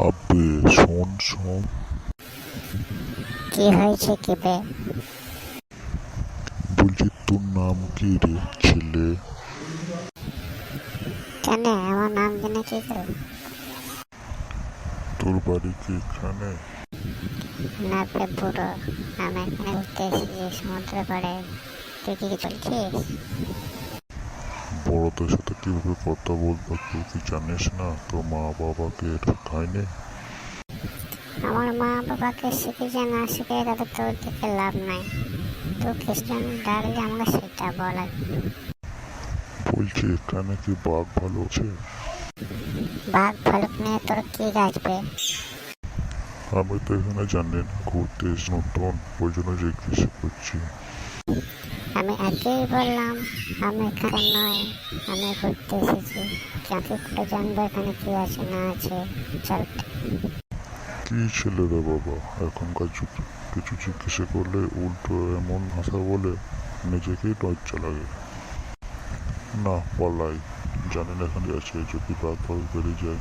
আবে শোন শোন, কি হয়েছে কি বে? বলছি তোর নাম কি রে ছেলে? কেন আমার নাম জেনে কি করে? তোর বাড়ি কি এখানে? না বে বুড়ো, আমি এখানে ঘুরতে এসেছি সমুদ্র পাড়ে। তুই কি চলছিস? বড়দের সাথে কিভাবে কথা বলবো তুই কি জানিস না? তোর মা বাবাকে এটা খায়নি? আমার মা বাবাকে শিখেছে না শিখে তাদের তোর দিকে লাভ নাই। তুই খ্রিস্টান ডাকলে আমাকে সেটা বল আগে। বলছি এখানে কি বাঘ ভালো আছে? বাঘ ভালুক নিয়ে তোর কি গাছবে? আমি তো এখানে জানি না, ঘুরতে এসে নতুন, ওই জন্য জিজ্ঞেস করছি। আমি আগেই বললাম আমি এখানে নয়, আমি ঘুরতে এসেছি। যাকে করে জানবো এখানে কি আছে না আছে। চল। কি ছেলে রে বাবা, এখনকার যুগ কিছু জিজ্ঞেস করলে উল্টো এমন ভাষা বলে, নিজেকেই লজ্জা লাগে। না পালাই, জানি না এখানে আছে, যদি বাঘ ফাঘ বেরিয়ে যায়।